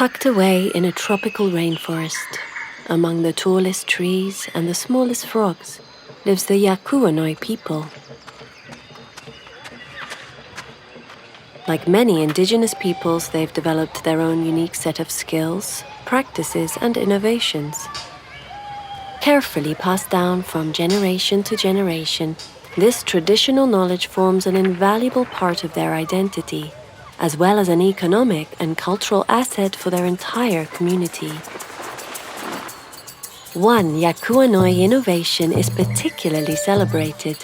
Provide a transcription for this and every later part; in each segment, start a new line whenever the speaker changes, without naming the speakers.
Tucked away in a tropical rainforest, among the tallest trees and the smallest frogs, lives the Yakuanoi people. Like many indigenous peoples, they've developed their own unique set of skills, practices, and innovations. Carefully passed down from generation to generation, this traditional knowledge forms an invaluable part of their identity, as well as an economic and cultural asset for their entire community. One Yakuanoi innovation is particularly celebrated.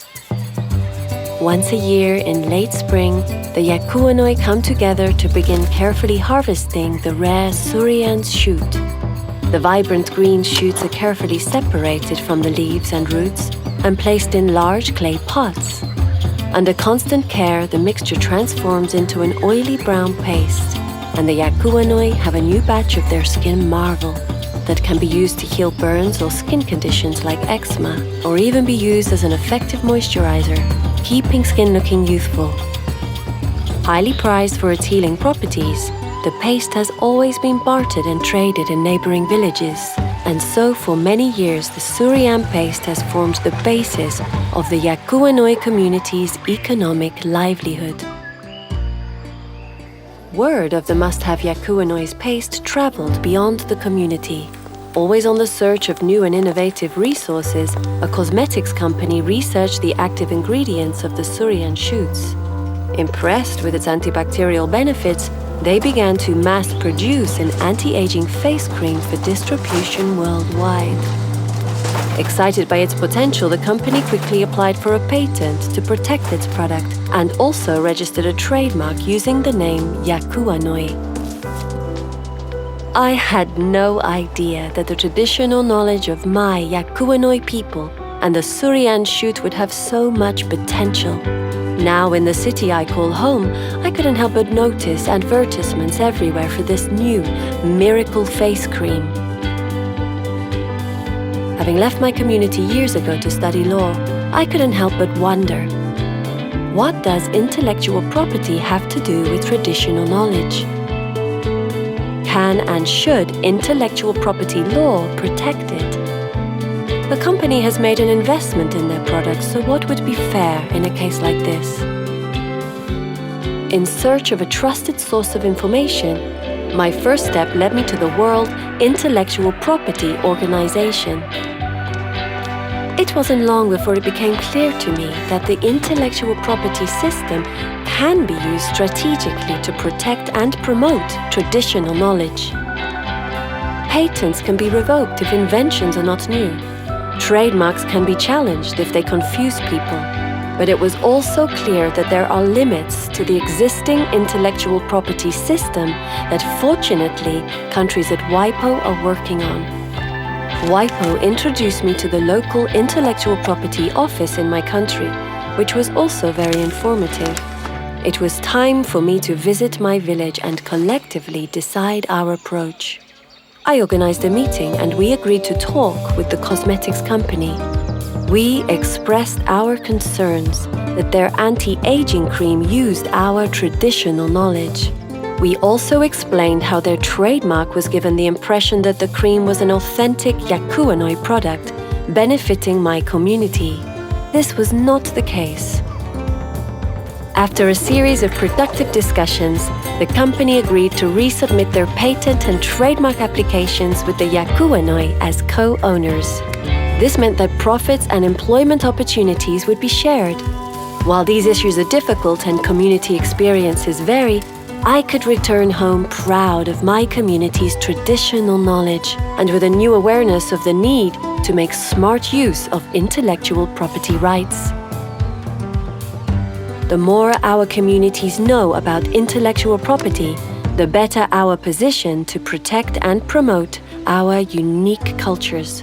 Once a year in late spring, the Yakuanoi come together to begin carefully harvesting the rare Surian shoot. The vibrant green shoots are carefully separated from the leaves and roots and placed in large clay pots. Under constant care, the mixture transforms into an oily brown paste, and the Yakuanoi have a new batch of their skin marvel that can be used to heal burns or skin conditions like eczema, or even be used as an effective moisturizer, keeping skin looking youthful. Highly prized for its healing properties, the paste has always been bartered and traded in neighboring villages, and so for many years the Surian paste has formed the basis of the Yakuanoi community's economic livelihood. Word of the must-have Yakuanoi's paste traveled beyond the community. Always on the search of new and innovative resources, a cosmetics company researched the active ingredients of the Surian shoots. Impressed with its antibacterial benefits, they began to mass-produce an anti-aging face cream for distribution worldwide. Excited by its potential, the company quickly applied for a patent to protect its product and also registered a trademark using the name Yakuanoi. I had no idea that the traditional knowledge of my Yakuanoi people and the Surian shoot would have so much potential. Now in the city I call home, I couldn't help but notice advertisements everywhere for this new miracle face cream. Having left my community years ago to study law, I couldn't help but wonder, what does intellectual property have to do with traditional knowledge? Can and should intellectual property law protect it? The company has made an investment in their products, so what would be fair in a case like this? In search of a trusted source of information, my first step led me to the World Intellectual Property Organization. It wasn't long before it became clear to me that the intellectual property system can be used strategically to protect and promote traditional knowledge. Patents can be revoked if inventions are not new. Trademarks can be challenged if they confuse people, but it was also clear that there are limits to the existing intellectual property system that fortunately countries at WIPO are working on. WIPO introduced me to the local intellectual property office in my country, which was also very informative. It was time for me to visit my village and collectively decide our approach. I organized a meeting and we agreed to talk with the cosmetics company. We expressed our concerns that their anti-aging cream used our traditional knowledge. We also explained how their trademark was given the impression that the cream was an authentic Yakuanoi product, benefiting my community. This was not the case. After a series of productive discussions, the company agreed to resubmit their patent and trademark applications with the Yakuanoi as co-owners. This meant that profits and employment opportunities would be shared. While these issues are difficult and community experiences vary, I could return home proud of my community's traditional knowledge and with a new awareness of the need to make smart use of intellectual property rights. The more our communities know about intellectual property, the better our position to protect and promote our unique cultures.